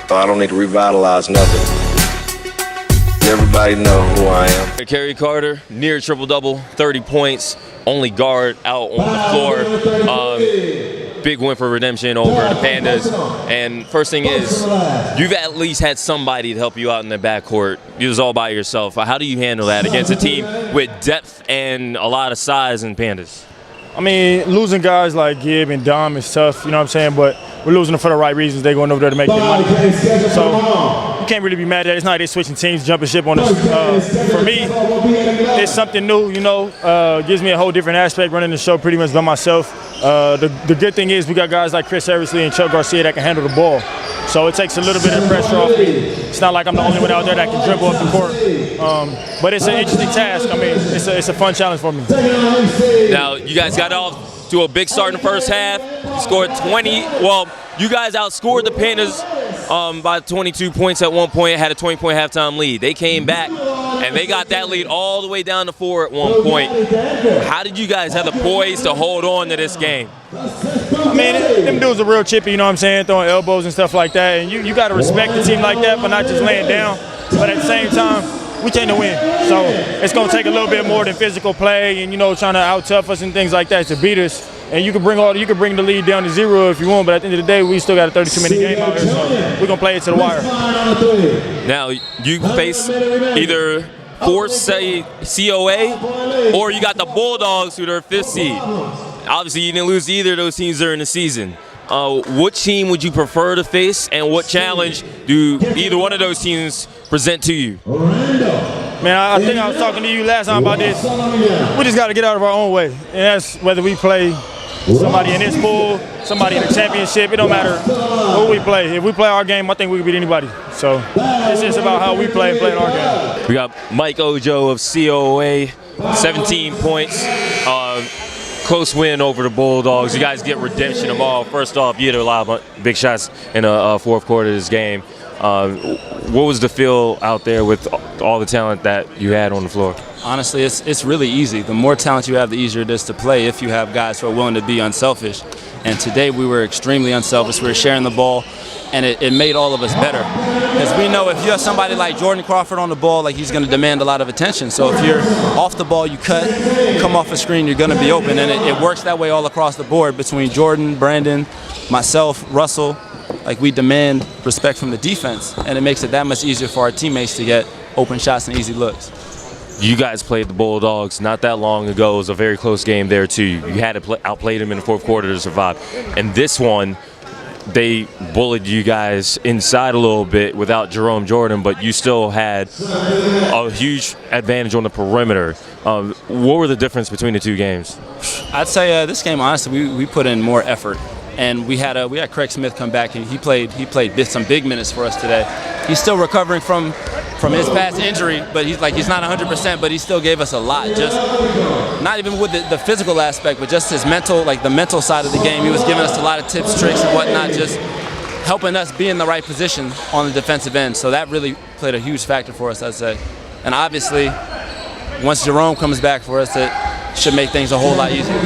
So I don't need to revitalize nothing. Everybody know who I am. Kerry Carter, near triple-double, 30 points, only guard out on the floor. Big win for redemption over the Pandas. And first thing is, you've at least had somebody to help you out in the backcourt. You was all by yourself. How do you handle that against a team with depth and a lot of size in Pandas? I mean, losing guys like Gibb and Dom is tough, you know what I'm saying? But we're losing them for the right reasons. They're going over there to make their money. So you can't really be mad at it. It's not like they're switching teams, jumping ship on us. For me, it's something new, you know. Gives me a whole different aspect running the show pretty much by myself. The good thing is we got guys like Chris Eversley and Chuck Garcia that can handle the ball. So it takes a little bit of pressure off me. It's not like I'm the only one out there that can dribble up the court. But it's an interesting task. I mean, it's a fun challenge for me. Now, you guys got off to a big start in the first half. You scored 20. Well, you guys outscored the Pandas by 22 points at one point, had a 20-point halftime lead. They came back, and they got that lead all the way down to 4 at one point. How did you guys have the poise to hold on to this game? I mean, them dudes are real chippy, you know what I'm saying, throwing elbows and stuff like that. And you got to respect the team like that, but not just laying down. But at the same time, we came to win. So it's going to take a little bit more than physical play and, you know, trying to out-tough us and things like that to beat us. And you can bring the lead down to 0 if you want, but at the end of the day, we still got a 32-minute game out here, so we're going to play it to the wire. Now, you face either say C.O.A. or you got the Bulldogs who are 5th seed. Obviously, you didn't lose to either of those teams during the season. What team would you prefer to face, and what challenge do either one of those teams present to you? Man, I think I was talking to you last time about this. We just got to get out of our own way, and that's whether we play somebody in this pool, somebody in the championship. It don't matter who we play. If we play our game, I think we can beat anybody. So it's just about how we play and play our game. We got Mike Ojo of C.O.A., 17 points. Close win over the Bulldogs. You guys get redemption of all. First off, you hit a lot of big shots in the fourth quarter of this game. What was the feel out there with all the talent that you had on the floor? Honestly, it's really easy. The more talent you have, the easier it is to play if you have guys who are willing to be unselfish. And today we were extremely unselfish. We were sharing the ball, and it made all of us better. Because we know if you have somebody like Jordan Crawford on the ball, like he's going to demand a lot of attention. So if you're off the ball, you cut, come off the screen, you're going to be open. And it works that way all across the board between Jordan, Brandon, myself, Russell. Like, we demand respect from the defense, and it makes it that much easier for our teammates to get open shots and easy looks. You guys played the Bulldogs not that long ago. It was a very close game there, too. You had to outplay them in the fourth quarter to survive. And this one, they bullied you guys inside a little bit without Jerome Jordan, but you still had a huge advantage on the perimeter. What were the difference between the two games? I'd say this game, honestly, we put in more effort. And we had Craig Smith come back, and he played some big minutes for us today. He's still recovering from his past injury, but he's not 100%, but he still gave us a lot. Just not even with the physical aspect, but just his mental, like the mental side of the game. He was giving us a lot of tips, tricks, and whatnot, just helping us be in the right position on the defensive end. So that really played a huge factor for us, I'd say. And obviously, once Jerome comes back for us, it should make things a whole lot easier.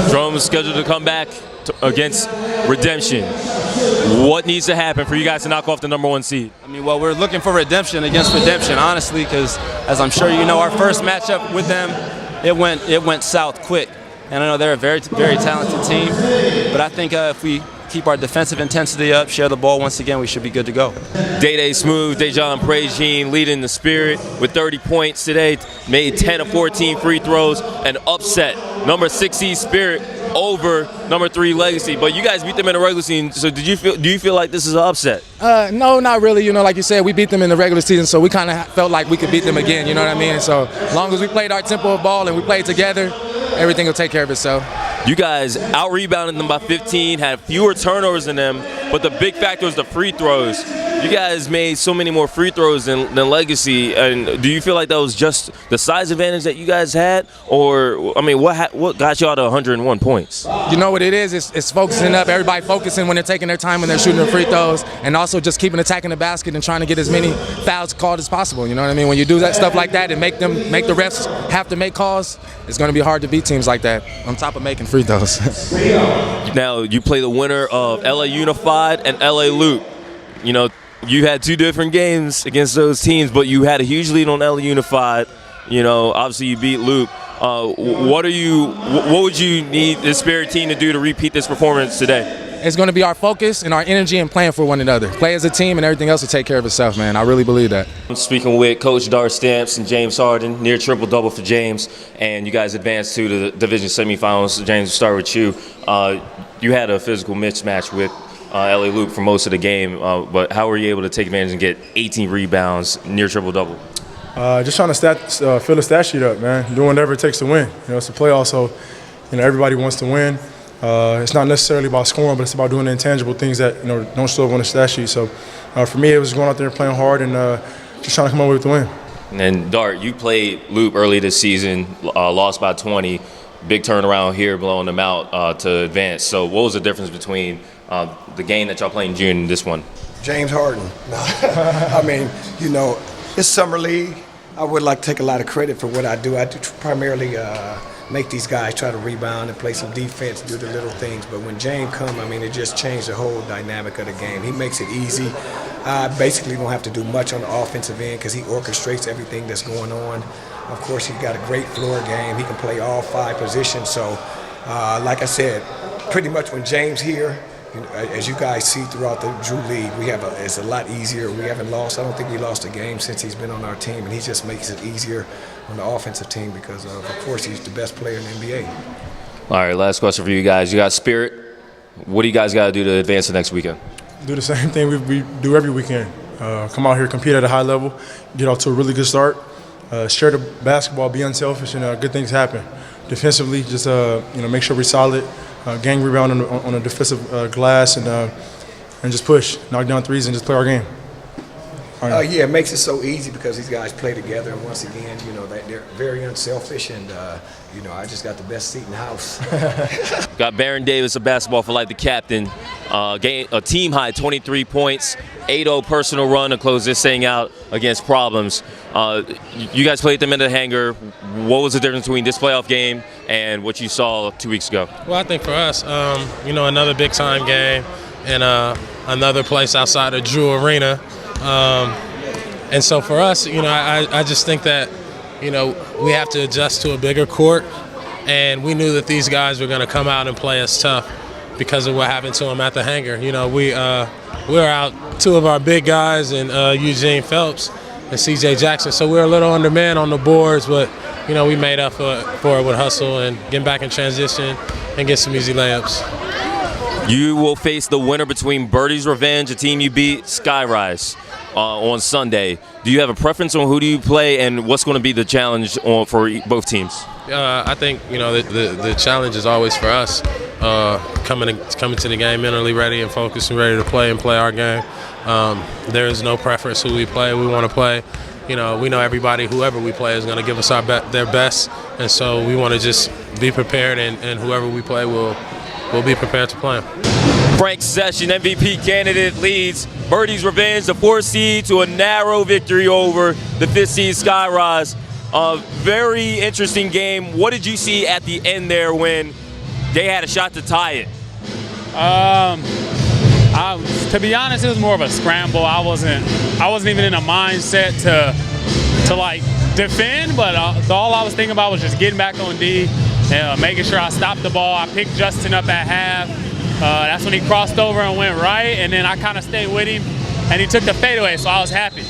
Jerome is scheduled to come back against Redemption. What needs to happen for you guys to knock off the #1 seed? I mean, well, we're looking for redemption against Redemption, honestly, because as I'm sure you know, our first matchup with them, it went south quick. And I know they're a very, very talented team, but I think if we keep our defensive intensity up, share the ball once again, we should be good to go. Day Smooth, Dejon Prejean leading the Spirit with 30 points today, made 10 of 14 free throws, and upset #6 seed Spirit over #3 Legacy. But you guys beat them in the regular season, so do you feel like this is an upset? No, not really. You know, like you said, we beat them in the regular season, so we kind of felt like we could beat them again, you know what I mean? So as long as we played our tempo of ball and we played together, everything will take care of itself. You guys out-rebounded them by 15, had fewer turnovers than them, but the big factor was the free throws. You guys made so many more free throws than Legacy, and do you feel like that was just the size advantage that you guys had, or I mean, what got y'all to 101 points? You know what it is? It's focusing up. Everybody focusing when they're taking their time when they're shooting their free throws, and also just keeping attacking the basket and trying to get as many fouls called as possible. You know what I mean? When you do that stuff like that and make the refs have to make calls, it's going to be hard to beat teams like that. On top of making free throws. Now you play the winner of LA Unified and LA Loop. You know, you had 2 different games against those teams, but you had a huge lead on LA Unified. You know, obviously you beat Loop. What would you need the Spirit team to do to repeat this performance today? It's going to be our focus and our energy and playing for one another. Play as a team and everything else will take care of itself, man. I really believe that. I'm speaking with Coach Dar Stamps and James Harden, near triple-double for James, and you guys advanced to the division semifinals. James, we'll start with you. You had a physical mismatch with LA Loop for most of the game, but how were you able to take advantage and get 18 rebounds, near triple-double? Just trying to fill the stat sheet up, man. Doing whatever it takes to win. You know, it's a playoff, so everybody wants to win. It's not necessarily about scoring, but it's about doing the intangible things that don't show up on the stat sheet. So for me, it was going out there and playing hard and just trying to come up with the win. And Dart, you played Loop early this season, lost by 20. Big turnaround here, blowing them out to advance. So what was the difference between the game that y'all played in June and this one? James Harden. I mean, it's summer league. I would like to take a lot of credit for what I do. I do primarily make these guys try to rebound and play some defense, do the little things. But when James come, I mean, it just changed the whole dynamic of the game. He makes it easy. I basically don't have to do much on the offensive end because he orchestrates everything that's going on. Of course, he's got a great floor game. He can play all 5 positions. So, like I said, pretty much when James here, as you guys see throughout the Drew League, it's a lot easier. We haven't lost. I don't think we lost a game since he's been on our team, and he just makes it easier on the offensive team because, of course, he's the best player in the NBA. All right, last question for you guys. You got Spirit. What do you guys got to do to advance the next weekend? Do the same thing we do every weekend. Come out here, compete at a high level, get off to a really good start, share the basketball, be unselfish, and good things happen. Defensively, just make sure we're solid. Gang rebound on a defensive glass and just push, knock down threes and just play our game. Yeah, it makes it so easy because these guys play together. And once again, they're very unselfish and, I just got the best seat in the house. Got Baron Davis of Basketball for Life, the captain. A team high 23 points, 8-0 personal run to close this thing out against Problems. You guys played them in the hangar. What was the difference between this playoff game and what you saw 2 weeks ago? Well, I think for us, another big-time game in another place outside of Drew Arena. And so for us, I just think that, we have to adjust to a bigger court. And we knew that these guys were going to come out and play us tough because of what happened to them at the hangar. We were out 2 of our big guys and Eugene Phelps and C.J. Jackson. So we were a little undermanned on the boards, but, we made up for it with hustle and getting back in transition and get some easy layups. You will face the winner between Birdie's Revenge, a team you beat, Skyrise, on Sunday. Do you have a preference on who do you play and what's going to be the challenge for both teams? I think, the challenge is always for us, coming to the game mentally ready and focused and ready to play our game. There is no preference who we play. We want to play. We know everybody, whoever we play, is going to give us their best, and so we want to just be prepared, and whoever we play will be prepared to play them. Frank Session, MVP candidate, leads Birdie's Revenge, the 4th seed, to a narrow victory over the 5th seed Skyrise. Very interesting game. What did you see at the end there when they had a shot to tie it? To be honest, it was more of a scramble. I wasn't even in a mindset to like defend, but all I was thinking about was just getting back on D and making sure I stopped the ball. I picked Justin up at half. That's when he crossed over and went right, and then I kind of stayed with him, and he took the fadeaway, so I was happy.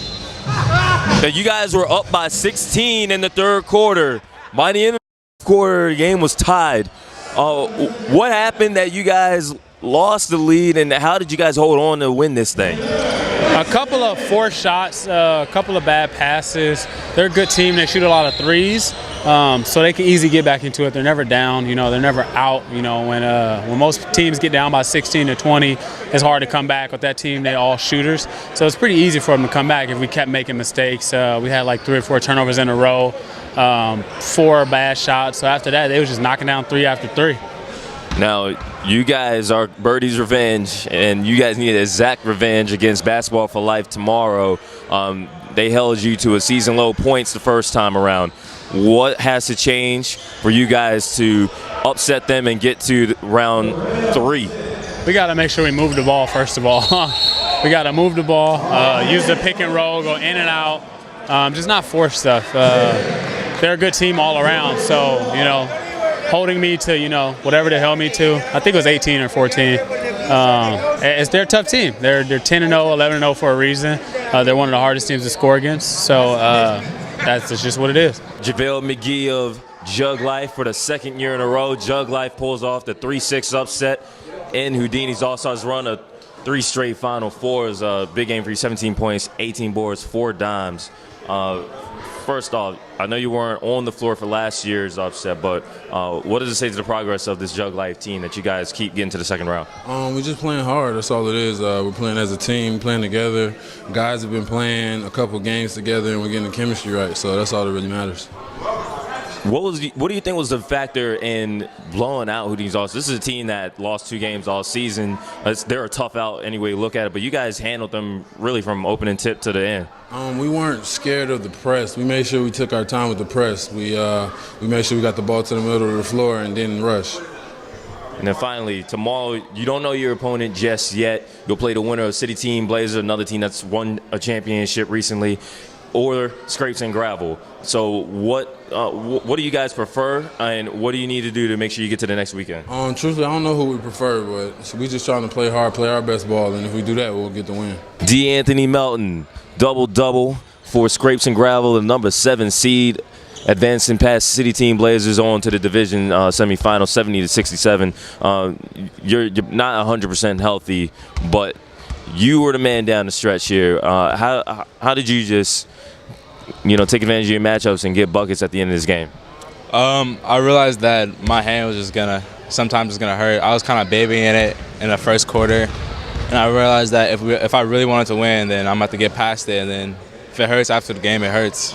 Now, you guys were up by 16 in the 3rd quarter. By the end of the 4th quarter, the game was tied. What happened that you guys lost the lead, and how did you guys hold on to win this thing? A couple of forced shots, a couple of bad passes. They're a good team. They shoot a lot of threes, so they can easily get back into it. They're never down. They're never out. When most teams get down by 16 to 20, it's hard to come back. With that team, they all shooters, so it's pretty easy for them to come back if we kept making mistakes. We had like 3 or 4 turnovers in a row, 4 bad shots. So after that, they was just knocking down 3 after 3. Now, you guys are Birdie's Revenge, and you guys need exact revenge against Basketball for Life tomorrow. They held you to a season-low points the first time around. What has to change for you guys to upset them and get to round 3? we got to make sure we move the ball first of all. We got to move the ball, use the pick and roll, go in and out, just not force stuff. They're a good team all around, so holding me to whatever they held me to. I think it was 18 or 14. They're a tough team. They're 10-0, 11-0 for a reason. They're one of the hardest teams to score against. So that's just what it is. JaVale McGee of Juglife for the second year in a row. Juglife pulls off the 3-6 upset in Houdini's All-Stars run. A 3 straight Final Fours. Big game for you. 17 points, 18 boards, 4 dimes. First off, I know you weren't on the floor for last year's upset, but what does it say to the progress of this Juglife team that you guys keep getting to the second round? We're just playing hard. That's all it is. We're playing as a team, playing together. Guys have been playing a couple games together, and we're getting the chemistry right. So that's all that really matters. What do you think was the factor in blowing out Houdini's All-Stars? This is a team that lost 2 games all season. They're a tough out anyway you look at it, but you guys handled them really from opening tip to the end. We weren't scared of the press. We made sure we took our time with the press. We made sure we got the ball to the middle of the floor and didn't rush. And then finally, tomorrow, you don't know your opponent just yet. You'll play the winner of City Team Blazers, another team that's won a championship recently, or Scrapes and Gravel. So what do you guys prefer, and what do you need to do to make sure you get to the next weekend? Truthfully, I don't know who we prefer, but we just trying to play hard, play our best ball, and if we do that, we'll get the win. D'Anthony Melton, double-double for Scrapes and Gravel, the number 7 seed, advancing past City Team Blazers on to the division semifinal, 70-67. You're not 100% healthy, but you were the man down the stretch here. How did you just take advantage of your matchups and get buckets at the end of this game? I realized that my hand was just sometimes it's gonna hurt. I was kind of babying it in the first quarter, and I realized that if I really wanted to win, then I'm about to get past it, and then if it hurts after the game, it hurts.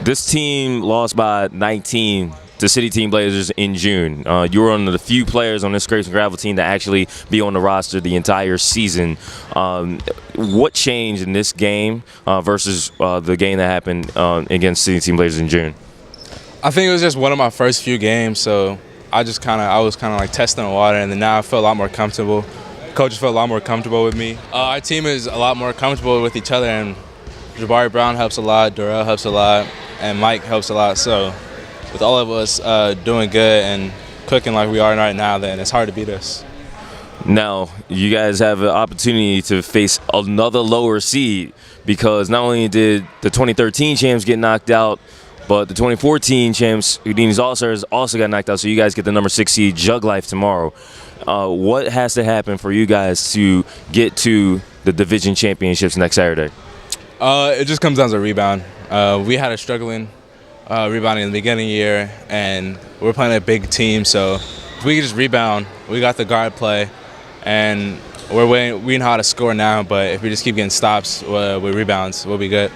This team lost by 19 to City Team Blazers in June. You were one of the few players on this Scrapes and Gravel team to actually be on the roster the entire season. What changed in this game versus the game that happened against City Team Blazers in June? I think it was just one of my first few games, so I was kind of like testing the water, and then now I feel a lot more comfortable. Coaches feel a lot more comfortable with me. Our team is a lot more comfortable with each other, and Jabari Brown helps a lot, Durrell helps a lot, and Mike helps a lot. So with all of us doing good and cooking like we are right now, then it's hard to beat us. Now, you guys have an opportunity to face another lower seed, because not only did the 2013 champs get knocked out, but the 2014 champs, Houdini's All-Stars, also got knocked out, so you guys get the number 6 seed, Juglife, tomorrow. What has to happen for you guys to get to the division championships next Saturday? It just comes down to rebound. We had a struggling rebounding in the beginning of the year, and we're playing a big team, so if we can just rebound, we got the guard play, and we know how to score now, but if we just keep getting stops with rebounds, we'll be good.